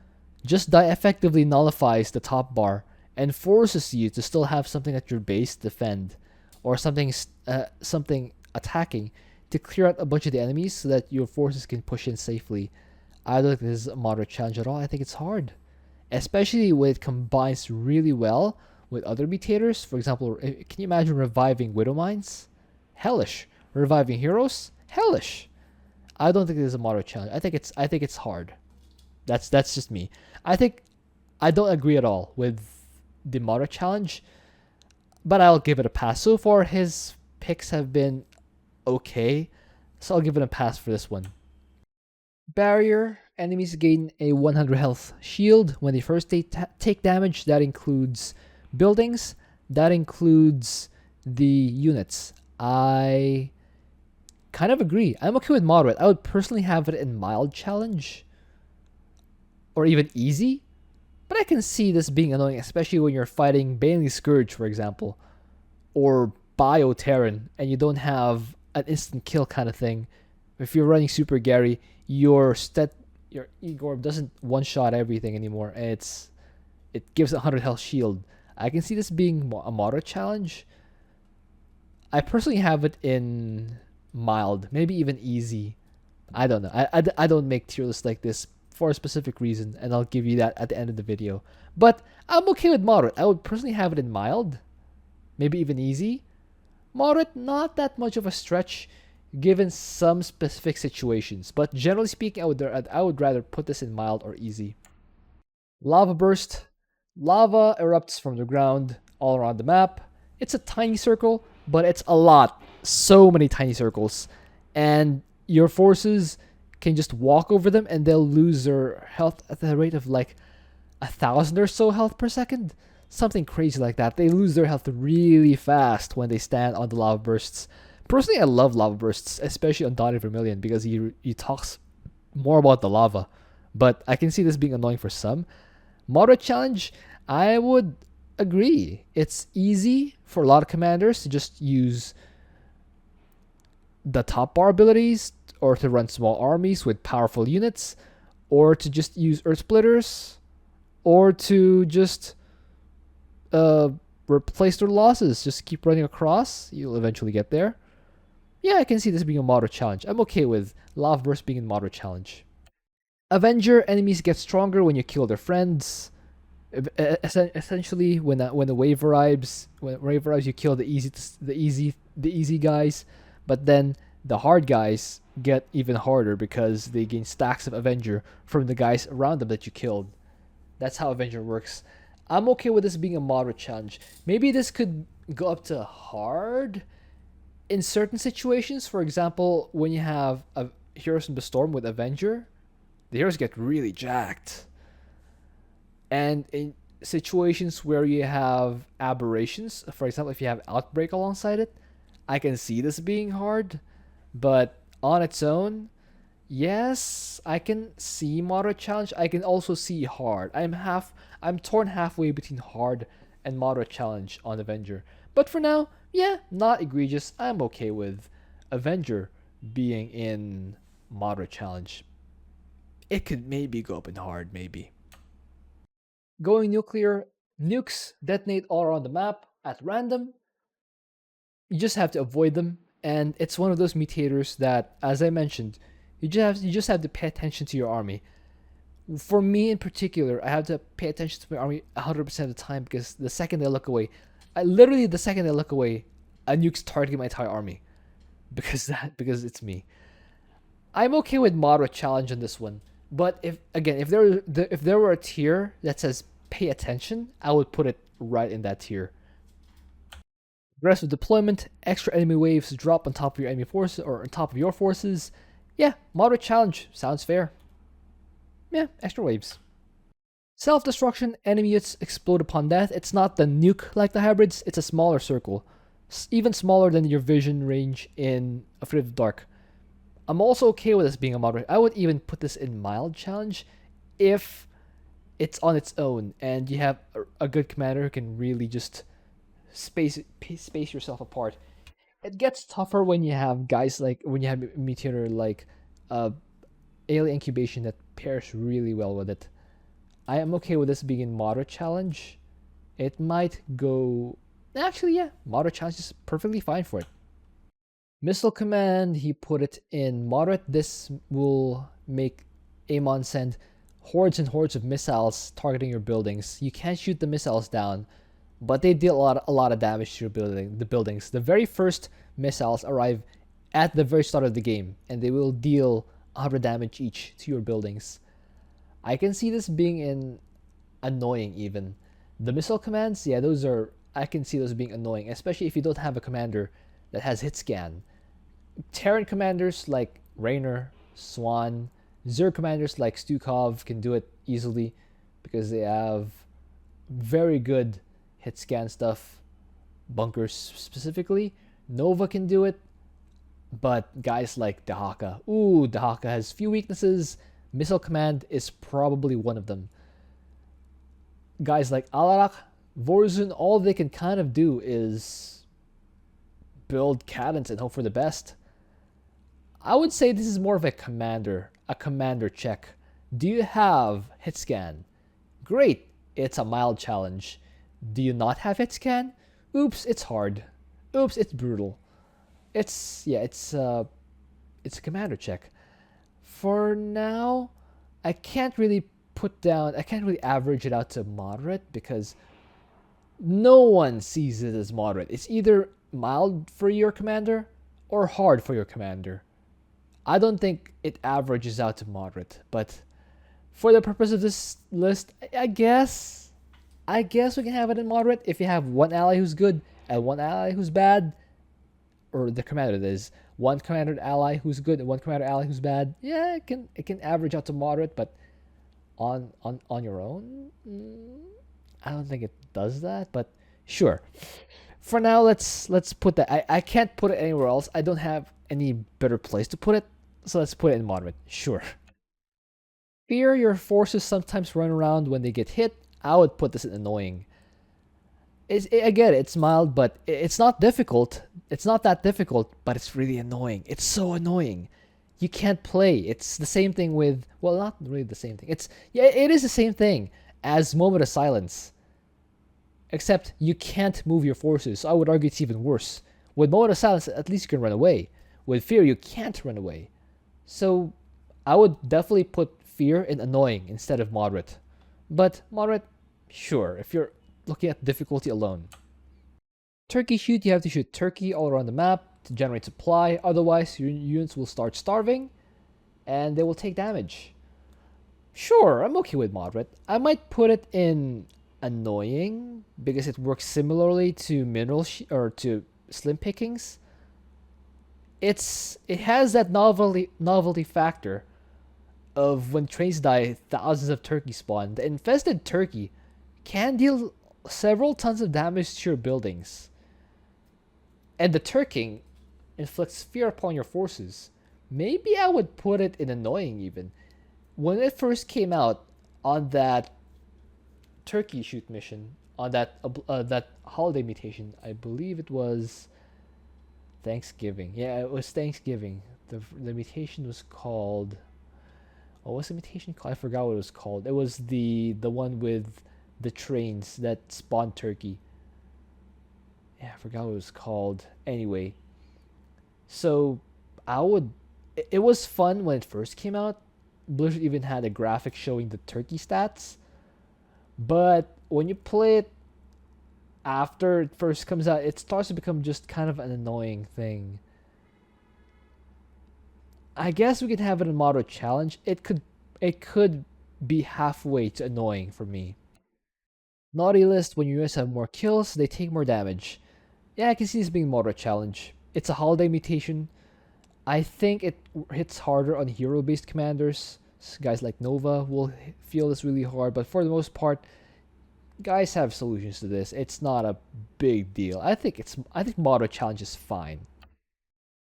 Just die effectively nullifies the top bar and forces you to still have something at your base defend, or something attacking to clear out a bunch of the enemies so that your forces can push in safely. I don't think this is a moderate challenge at all. I think it's hard, especially when it combines really well with other mutators. For example, can you imagine reviving Widow Mines? Hellish. Reviving heroes? Hellish. I don't think this is a moderate challenge. I think it's hard. That's just me. I don't agree at all with the moderate challenge, but I'll give it a pass. So far, his picks have been okay, so I'll give it a pass for this one. Barrier. Enemies gain a 100 health shield when they first take damage. That includes buildings. That includes the units. I kind of agree. I'm okay with moderate. I would personally have it in mild challenge, or even easy. But I can see this being annoying, especially when you're fighting Bailey Scourge, for example, or Bio Terran, and you don't have an instant kill kind of thing. If you're running Super Gary, your your Igor doesn't one-shot everything anymore. And it gives a 100 health shield. I can see this being a moderate challenge. I personally have it in mild, maybe even easy. I don't know. I don't make tier lists like this for a specific reason, and I'll give you that at the end of the video. But I'm okay with moderate. I would personally have it in mild, maybe even easy. Moderate, not that much of a stretch given some specific situations, but generally speaking, I would rather put this in mild or easy. Lava burst. Lava erupts from the ground all around the map. It's a tiny circle, but it's a lot. So many tiny circles. And your forces can just walk over them and they'll lose their health at the rate of like 1,000 or so health per second. Something crazy like that. They lose their health really fast when they stand on the lava bursts. Personally, I love lava bursts, especially on Dawn of Vermilion, because he talks more about the lava. But I can see this being annoying for some. Moderate challenge, I would agree. It's easy for a lot of commanders to just use the top bar abilities, or to run small armies with powerful units, or to just use Earth Splitters, or to just replace their losses. Just keep running across. You'll eventually get there. Yeah, I can see this being a moderate challenge. I'm okay with Lava Burst being a moderate challenge. Avenger, enemies get stronger when you kill their friends. Essentially, when the wave arrives, you kill the easy guys, but then the hard guys get even harder because they gain stacks of Avenger from the guys around them that you killed. That's how Avenger works. I'm okay with this being a moderate challenge. Maybe this could go up to hard in certain situations. For example, when you have a Heroes from the Storm with Avenger, the heroes get really jacked. And in situations where you have aberrations, for example, if you have Outbreak alongside it, I can see this being hard. But on its own, yes, I can see moderate challenge. I can also see hard. I'm torn halfway between hard and moderate challenge on Avenger. But for now, yeah, not egregious. I'm okay with Avenger being in moderate challenge. It could maybe go up in hard, maybe. Going nuclear, nukes detonate all around the map at random. You just have to avoid them, and it's one of those mutators that, as I mentioned, you just have to pay attention to your army. For me in particular, I have to pay attention to my army 100% of the time, because the second they look away, the second they look away, a nuke's targeting my entire army, because it's me. I'm okay with moderate challenge on this one, but if there were a tier that says pay attention, I would put it right in that tier. Aggressive deployment, extra enemy waves drop on top of your enemy forces or on top of your forces. Yeah, moderate challenge sounds fair. Yeah, extra waves. Self-destruction, enemy units explode upon death. It's not the nuke like the hybrids, it's a smaller circle. Even smaller than your vision range in Afraid of the Dark. I'm also okay with this being a moderate. I would even put this in mild challenge if it's on its own and you have a good commander who can really just space yourself apart. It gets tougher when you have meteor like alien incubation that pairs really well with it. I am okay with this being in moderate challenge. It might go, actually, yeah, moderate challenge is perfectly fine for it. Missile command, he put it in moderate. This will make Amon send hordes and hordes of missiles targeting your buildings. You can't shoot the missiles down, but they deal a lot of damage to the buildings. The very first missiles arrive at the very start of the game, and they will deal 100 damage each to your buildings. I can see this being in annoying even. The missile commands, yeah, I can see those being annoying, especially if you don't have a commander that has hit scan. Terran commanders like Raynor, Swan, Zerg commanders like Stukov can do it easily because they have very good hit scan stuff. Bunkers specifically. Nova can do it, but guys like Dahaka has few weaknesses. Missile command is probably one of them. Guys like Alarak, Vorzun, all they can kind of do is build cadence and hope for the best. I would say this is more of a commander check Do you have hit scan? Great, it's a mild challenge. Do you not have hit scan? Oops, it's hard. Oops, it's brutal. It's a commander check. For now, I can't really average it out to moderate because no one sees it as moderate. It's either mild for your commander or hard for your commander. I don't think it averages out to moderate, but for the purpose of this list, I guess we can have it in moderate if you have one ally who's good and one ally who's bad, or the commander that is one commander ally who's good and one commander ally who's bad. Yeah, it can average out to moderate, but on your own, I don't think it does that. But sure, for now let's put that. I can't put it anywhere else. I don't have any better place to put it, so let's put it in moderate. Sure. Fear your forces sometimes run around when they get hit. I would put this in annoying. I get it, it's mild, but it's not difficult. It's not that difficult, but it's really annoying. It's so annoying. You can't play. It's the same thing with, well, not really the same thing. It is the same thing as Moment of Silence, except you can't move your forces. So I would argue it's even worse. With Moment of Silence, at least you can run away. With Fear, you can't run away. So I would definitely put Fear in annoying instead of moderate. But moderate, sure, if you're looking at difficulty alone. Turkey shoot, you have to shoot turkey all around the map to generate supply, otherwise your units will start starving and they will take damage. Sure, I'm okay with moderate. I might put it in annoying because it works similarly to or to slim pickings. It has that novelty factor of when trains die, thousands of turkey spawn. The infested turkey can deal several tons of damage to your buildings. And the turking inflicts fear upon your forces. Maybe I would put it in annoying even. When it first came out on that turkey shoot mission, on that holiday mutation, I believe it was Thanksgiving. Yeah, it was Thanksgiving. The mutation was called, what was the mutation called? I forgot what it was called. It was the one with the trains that spawned turkey. Yeah, I forgot what it was called. Anyway, so it was fun when it first came out. Blizzard even had a graphic showing the turkey stats. But when you play it after it first comes out, it starts to become just kind of an annoying thing. I guess we can have it in moderate challenge. It could be halfway to annoying for me. Naughty list, when your units have more kills, they take more damage. Yeah, I can see this being moderate challenge. It's a holiday mutation. I think it hits harder on hero-based commanders. Guys like Nova will feel this really hard, but for the most part, guys have solutions to this. It's not a big deal. I think moderate challenge is fine.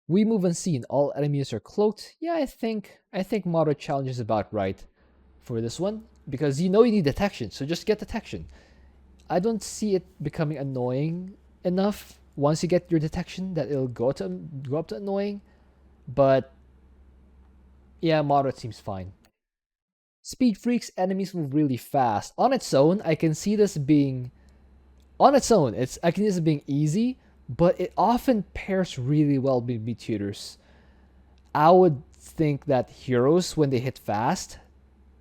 We move unseen. All enemies are cloaked. Yeah, I think moderate challenge is about right for this one because you know you need detection, so just get detection. I don't see it becoming annoying enough once you get your detection that it'll go up to annoying, but yeah, moderate seems fine. Speed freaks, enemies move really fast. On its own, I can see this being I can see this being easy, but it often pairs really well with Mutators. I would think that heroes, when they hit fast,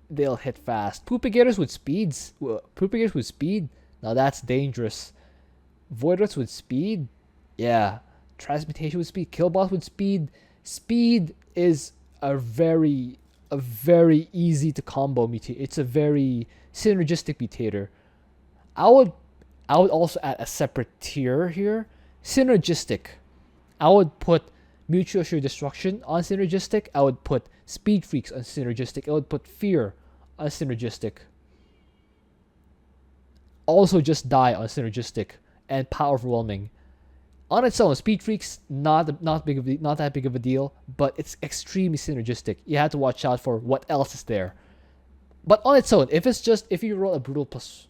they'll hit fast. Propagators with Propagators with speed, now that's dangerous. Voidrats with speed, yeah. Transmutation with speed, Killbots with speed. Speed is a very easy to combo mutator. It's a very synergistic mutator. I would also add a separate tier here. Synergistic. I would put Mutual Assured Destruction on Synergistic. I would put Speed Freaks on Synergistic. I would put Fear on Synergistic. Also just Die on Synergistic. And Power Overwhelming. On its own, Speed Freaks not that big of a deal, but it's extremely synergistic. You have to watch out for what else is there. But on its own, if you roll a brutal plus,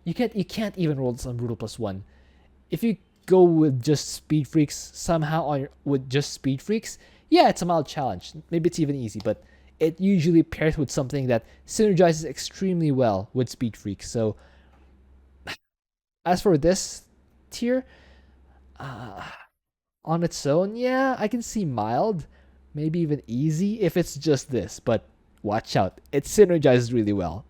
you can't even roll this on brutal +1. If you go with just Speed Freaks somehow with just Speed Freaks, yeah, it's a mild challenge. Maybe it's even easy, but it usually pairs with something that synergizes extremely well with Speed Freak. So as for this tier, uh, on its own, yeah, I can see mild, maybe even easy if it's just this, but watch out, it synergizes really well.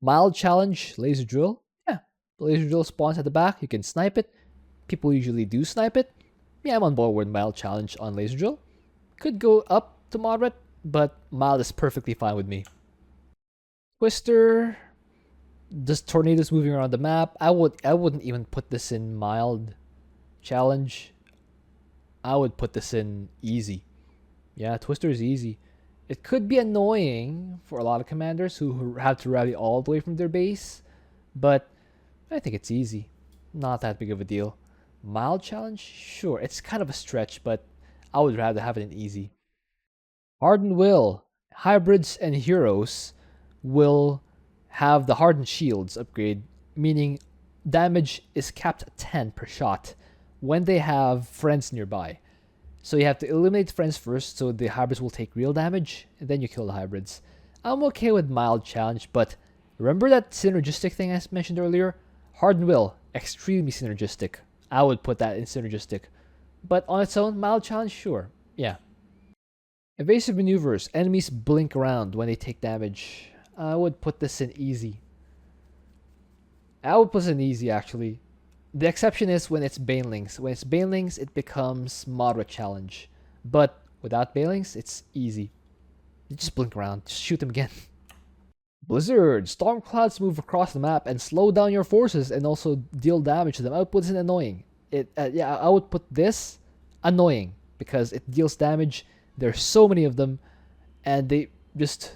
Mild challenge, laser drill. Yeah, the laser drill spawns at the back, you can snipe it. People usually do snipe it. Yeah, I'm on board with mild challenge on laser drill. Could go up to moderate, but mild is perfectly fine with me. Twister, just tornadoes moving around the map. I wouldn't even put this in mild challenge. I would put this in easy. Yeah, Twister is easy. It could be annoying for a lot of commanders who have to rally all the way from their base, but I think it's easy. Not that big of a deal. Mild challenge? Sure, it's kind of a stretch, but I would rather have it in easy. Hardened Will. Hybrids and heroes will have the Hardened Shields upgrade, meaning damage is capped at 10 per shot when they have friends nearby. So you have to eliminate friends first, so the hybrids will take real damage, and then you kill the hybrids. I'm okay with mild challenge, but remember that synergistic thing I mentioned earlier? Hardened Will, extremely synergistic. I would put that in synergistic. But on its own, mild challenge, sure. Yeah. Evasive maneuvers. Enemies blink around when they take damage. I would put this in easy. I would put this in easy, actually. The exception is when it's Banelings. When it's Banelings, it becomes moderate challenge. But without Banelings, it's easy. You just blink around. Just shoot them again. Blizzard. Storm clouds move across the map and slow down your forces and also deal damage to them. I would put this in annoying. Yeah, I would put this annoying because it deals damage. There's so many of them, and they just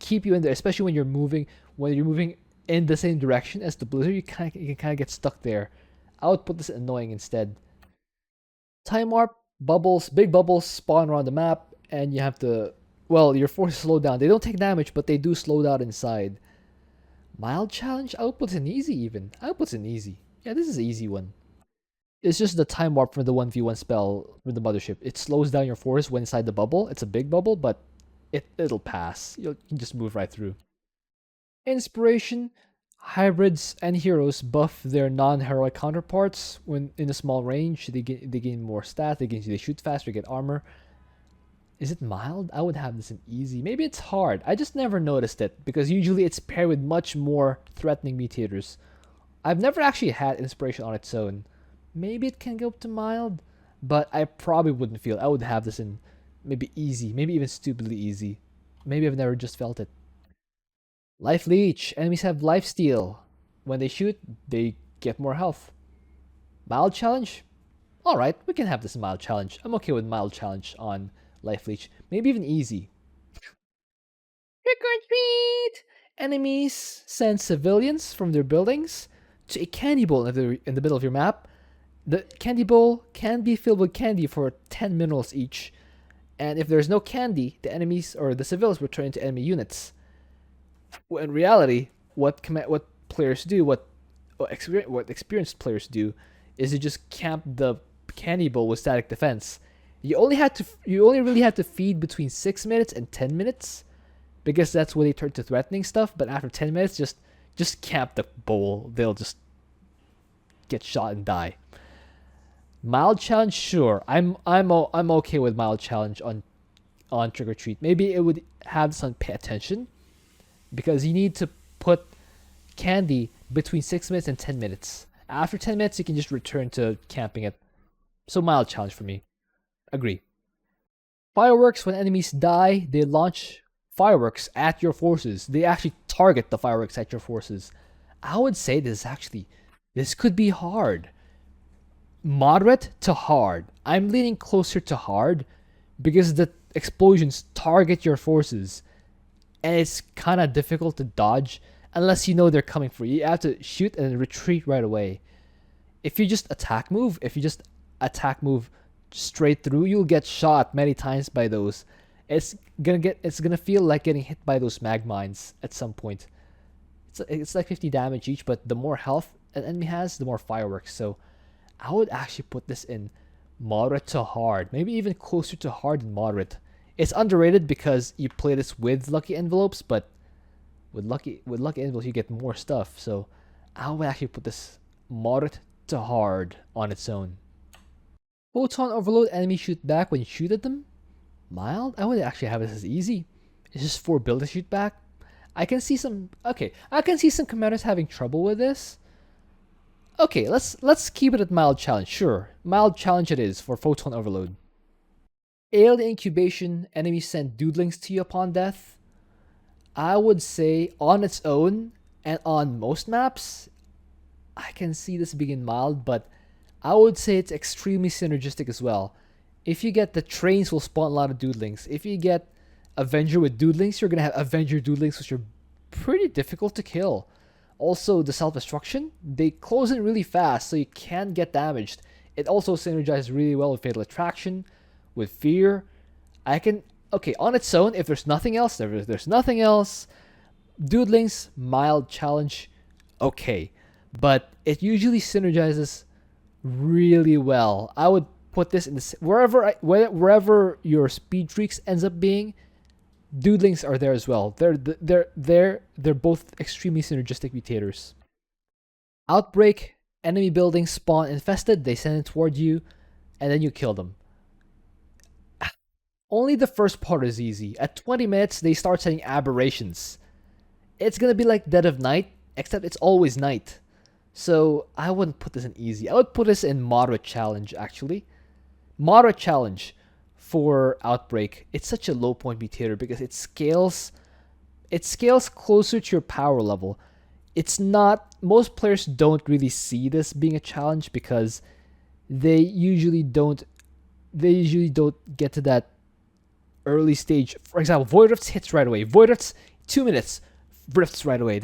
keep you in there, especially when you're moving. When you're moving in the same direction as the blizzard, you can kind of get stuck there. I would put this annoying instead. Time warp bubbles, big bubbles spawn around the map, and you have to. Well, your forces slow down. They don't take damage, but they do slow down inside. Mild challenge outputs in easy even. Outputs in easy. Yeah, this is an easy one. It's just the time warp for the 1v1 spell with the mothership. It slows down your force when inside the bubble. It's a big bubble, but it'll pass. You can just move right through. Inspiration. Hybrids and heroes buff their non-heroic counterparts when in a small range. They gain more stats. They shoot faster. Get armor. Is it mild? I would have this in easy. Maybe it's hard. I just never noticed it because usually it's paired with much more threatening mutators. I've never actually had inspiration on its own. Maybe it can go up to mild, but I probably wouldn't feel it. I would have this in maybe easy, maybe even stupidly easy. Maybe I've never just felt it. Life Leech. Enemies have life steal. When they shoot, they get more health. Mild challenge? Alright, we can have this mild challenge. I'm okay with mild challenge on Life Leech. Maybe even easy. Trick or treat! Enemies send civilians from their buildings to a candy bowl in the middle of your map. The candy bowl can be filled with candy for 10 minerals each. And if there's no candy, the enemies or the civilians will turn into enemy units. Well, in reality, what players do, what experienced players do, is to just camp the candy bowl with static defense. You only really have to feed between 6 minutes and 10 minutes, because that's when they turn to threatening stuff. But after 10 minutes, just camp the bowl. They'll just get shot and die. Mild challenge, sure. I'm okay with mild challenge on Trick or Treat. Maybe it would have some pay attention, because you need to put candy between 6 minutes and 10 minutes. After 10 minutes, you can just return to camping it. So mild challenge for me. Agree. Fireworks. When enemies die, they launch fireworks at your forces. They actually target the fireworks at your forces. I would say this could be hard. Moderate to hard. I'm leaning closer to hard because the explosions target your forces, and it's kind of difficult to dodge unless you know they're coming for you. You have to shoot and retreat right away. If you just attack move straight through, you'll get shot many times by those. It's gonna feel like getting hit by those mag mines at some point. It's like 50 damage each, but the more health an enemy has, the more fireworks. So I would actually put this in moderate to hard, maybe even closer to hard than moderate. It's underrated because you play this with lucky envelopes, but with lucky envelopes you get more stuff. So I would actually put this moderate to hard on its own. Photon overload, enemies shoot back when you shoot at them. Mild? I would actually have this as easy. It's just 4 build to shoot back. I can see some commanders having trouble with this. Okay, let's keep it at mild challenge. Sure, mild challenge it is for photon overload. Alien incubation, enemies send doodlings to you upon death. I would say on its own and on most maps, I can see this being mild, but I would say it's extremely synergistic as well. If you get the trains will spawn a lot of doodlings. If you get Avenger with doodlings, you're gonna have Avenger doodlings, which are pretty difficult to kill. Also, the self-destruction, they close in really fast, so you can't get damaged. It also synergizes really well with Fatal Attraction, with Fear. Okay, on its own, if there's nothing else, there's nothing else. Doodlings, mild challenge, okay. But it usually synergizes really well. I would put this in the wherever your speed streaks ends up being. Doodlings are there as well. They're both extremely synergistic mutators. Outbreak, enemy buildings spawn infested. They send it toward you, and then you kill them. Only the first part is easy. At 20 minutes, they start sending aberrations. It's gonna be like Dead of Night, except it's always night. So I wouldn't put this in easy. I would put this in moderate challenge, actually. Moderate challenge for Outbreak. It's such a low point mutator because it scales closer to your power level. It's not, most players don't really see this being a challenge because they usually don't get to that early stage. For example, Void Rifts hits right away. Void Rifts, 2 minutes, Rifts right away.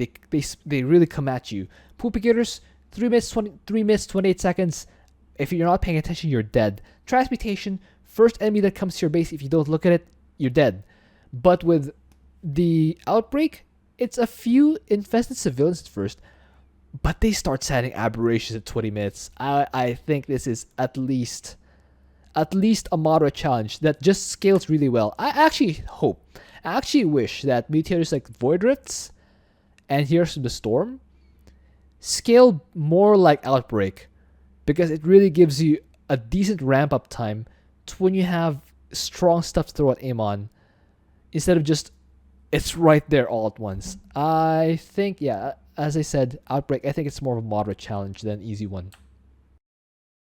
They really come at you. Propagators, 3 minutes 28 seconds. If you're not paying attention, you're dead. Transmutation, first enemy that comes to your base, if you don't look at it, you're dead. But with the Outbreak, it's a few infested civilians at first, but they start sending aberrations at 20 minutes. I think this is at least a moderate challenge that just scales really well. I actually wish that mutators like Void Rifts and Here's the Storm scale more like Outbreak, because it really gives you a decent ramp up time to when you have strong stuff to throw at Amon, instead of just it's right there all at once. I think, yeah, as I said, Outbreak, I think it's more of a moderate challenge than an easy one.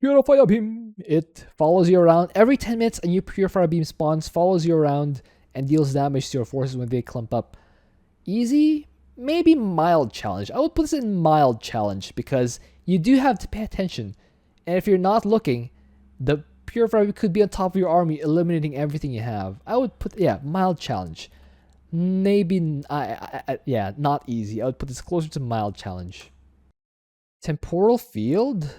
Purifier Beam. It follows you around. Every 10 minutes, a new Purifier Beam spawns, follows you around, and deals damage to your forces when they clump up. Easy? Maybe mild challenge. I would put this in mild challenge because you do have to pay attention. And if you're not looking, the Purifier could be on top of your army, eliminating everything you have. I would put, yeah, mild challenge. Maybe, yeah, not easy. I would put this closer to mild challenge. Temporal Field?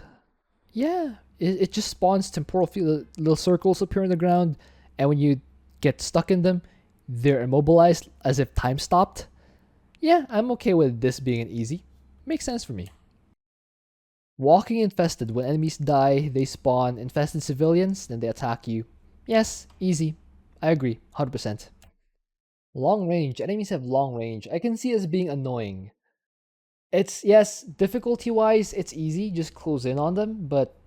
Yeah, it just spawns temporal field. Little circles appear on the ground, and when you get stuck in them, they're immobilized as if time stopped. Yeah, I'm okay with this being an easy. Makes sense for me. Walking Infested. When enemies die, they spawn infested civilians, then they attack you. Yes, easy. I agree, 100%. Long range. Enemies have long range. I can see it as being annoying. It's, yes, difficulty-wise, it's easy. Just close in on them, but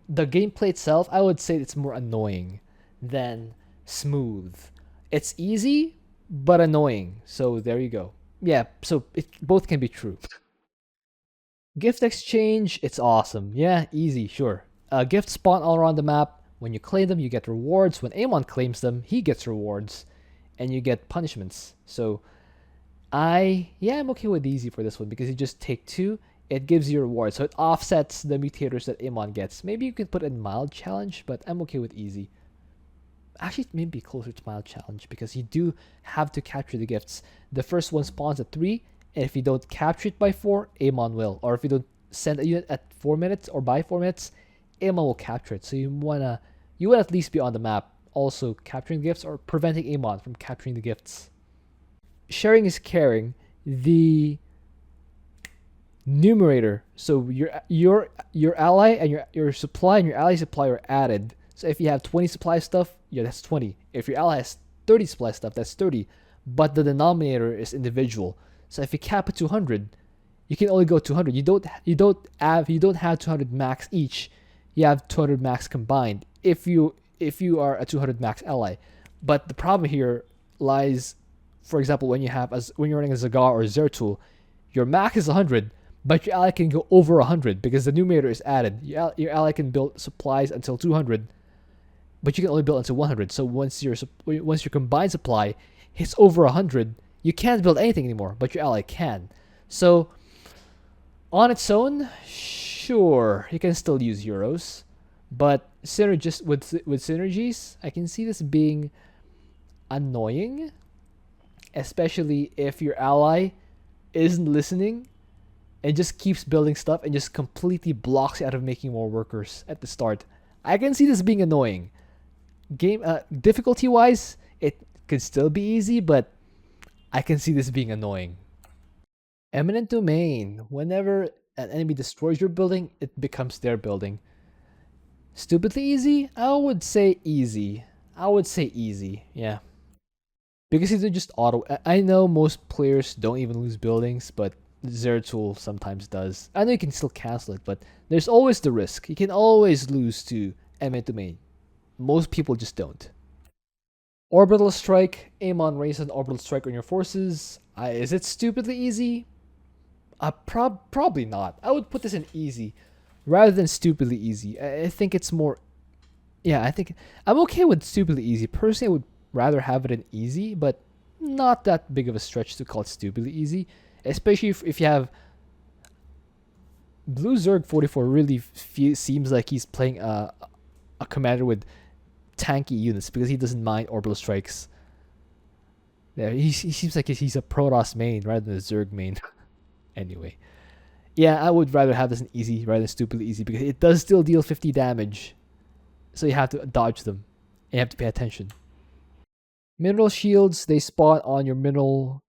the gameplay itself, I would say it's more annoying than smooth. It's easy, but annoying. So there you go. Yeah, so both can be true. Gift exchange, it's awesome. Yeah, easy, sure. Gifts spawn all around the map. When you claim them, you get rewards. When Amon claims them, he gets rewards. And you get punishments. So I'm okay with easy for this one because you just take 2. It gives you rewards, so it offsets the mutators that Amon gets. Maybe you could put it in mild challenge, but I'm okay with easy. Actually, maybe closer to mild challenge because you do have to capture the gifts. The first one spawns at 3, and if you don't capture it by 4, Amon will. Or if you don't send a unit at 4 minutes or by 4 minutes, Amon will capture it. So you want at least be on the map, also capturing gifts or preventing Amon from capturing the gifts. Sharing is caring. The numerator, so your ally and your supply and your ally supply are added. So if you have 20 supply stuff, yeah, that's 20. If your ally has 30 supply stuff, that's 30. But the denominator is individual. So if you cap it to 100, you can only go 200. You don't have 200 max each. You have 200 max combined if you are a 200 max ally. But the problem here lies, for example, when you're running a Zagar or Zeratul, your max is 100, but your ally can go over 100 because the numerator is added. Your ally can build supplies until 200, but you can only build until 100. So once your combined supply hits over 100, you can't build anything anymore, but your ally can. So on its own, sure, you can still use Euros, but with synergies, I can see this being annoying, especially if your ally isn't listening and just keeps building stuff and just completely blocks you out of making more workers at the start. I can see this being annoying. Game difficulty wise, it could still be easy, but I can see this being annoying. Eminent domain. Whenever an enemy destroys your building, it becomes their building. Stupidly easy? I would say easy. Yeah. Because it's just auto. I know most players don't even lose buildings, but Zeratul sometimes does. I know you can still cancel it, but there's always the risk. You can always lose to Eminent domain. Most people just don't. Orbital strike. Aim on raise an orbital strike on your forces. Is it stupidly easy? Probably not. I would put this in easy rather than stupidly easy. I think it's more. Yeah, I think I'm okay with stupidly easy. Personally, I would rather have it in easy, but not that big of a stretch to call it stupidly easy. Especially if you have Blue Zerg 44 really seems like he's playing a commander with tanky units because he doesn't mind orbital strikes. Yeah, he seems like he's a Protoss main rather than a Zerg main. Anyway, yeah, I would rather have this in easy rather than stupidly easy because it does still deal 50 damage. So you have to dodge them. And you have to pay attention. Mineral shields, they spawn on your mineral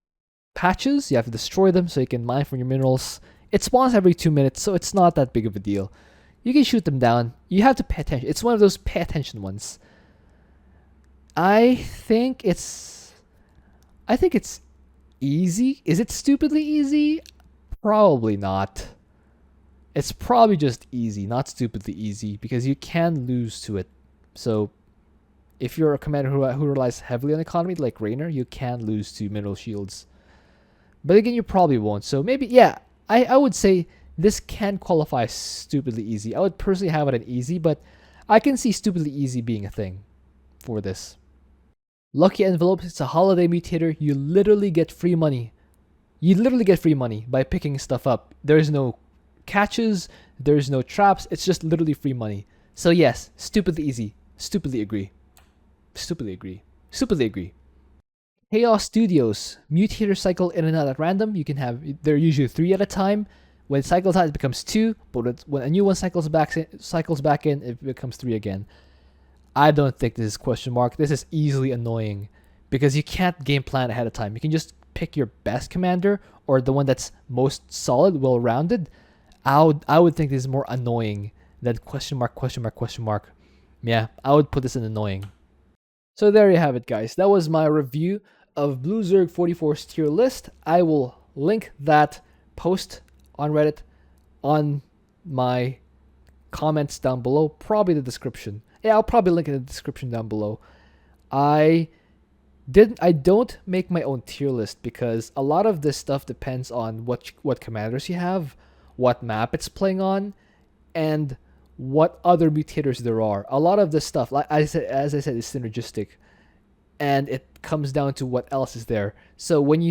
patches. You have to destroy them so you can mine from your minerals. It spawns every 2 minutes, so it's not that big of a deal. You can shoot them down. You have to pay attention. It's one of those pay attention ones. I think it's easy. Is it stupidly easy? Probably not. It's probably just easy, not stupidly easy, because you can lose to it. So if you're a commander who relies heavily on economy like Raynor, you can lose to mineral shields. But again, you probably won't. So maybe, yeah, I would say this can qualify as stupidly easy. I would personally have it an easy, but I can see stupidly easy being a thing for this. Lucky Envelopes, it's a holiday mutator. You literally get free money. By picking stuff up. There's no catches, there's no traps, it's just literally free money. So yes, stupidly easy. Stupidly agree. Chaos Studios. Mutator cycle in and out at random. They're usually 3 at a time. When it cycles out, it becomes 2, but when a new one cycles back in, it becomes 3 again. I don't think this is question mark. This is easily annoying because you can't game plan ahead of time. You can just pick your best commander or the one that's most solid, well-rounded. I would think this is more annoying than question mark. Yeah, I would put this in annoying. So there you have it, guys. That was my review of Blue Zerg 44's tier list. I will link that post on Reddit on my comments down below, probably the description. Yeah, I'll probably link in the description down below. I don't make my own tier list because a lot of this stuff depends on what commanders you have, what map it's playing on, and what other mutators there are. A lot of this stuff, like as I said, is synergistic, and it comes down to what else is there. So when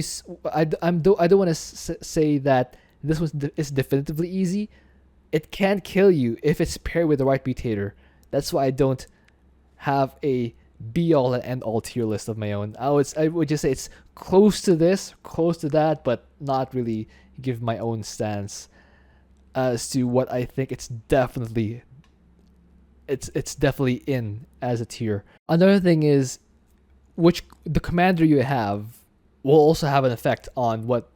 I don't want to say that this is definitively easy. It can kill you if it's paired with the right mutator. That's why I don't have a be all and end all tier list of my own. I would just say it's close to this, close to that, but not really give my own stance as to what I think it's definitely in as a tier. Another thing is the commander you have will also have an effect on what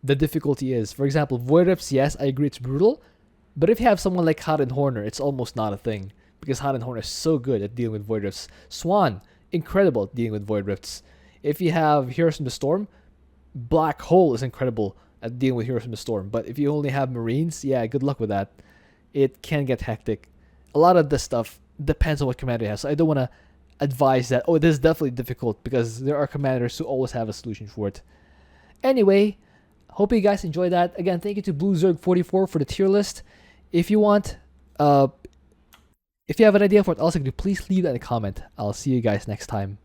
the difficulty is. For example, Void Rips, yes, I agree it's brutal, but if you have someone like Karen Horner, it's almost not a thing because Hot and Horn is so good at dealing with Void Rifts. Swan, incredible at dealing with Void Rifts. If you have Heroes from the Storm, Black Hole is incredible at dealing with Heroes from the Storm. But if you only have Marines, yeah, good luck with that. It can get hectic. A lot of this stuff depends on what commander you have. So I don't want to advise that, oh, this is definitely difficult, because there are commanders who always have a solution for it. Anyway, hope you guys enjoyed that. Again, thank you to BlueZerg44 for the tier list. If you want, if you have an idea for what else I can do, please leave that in a comment. I'll see you guys next time.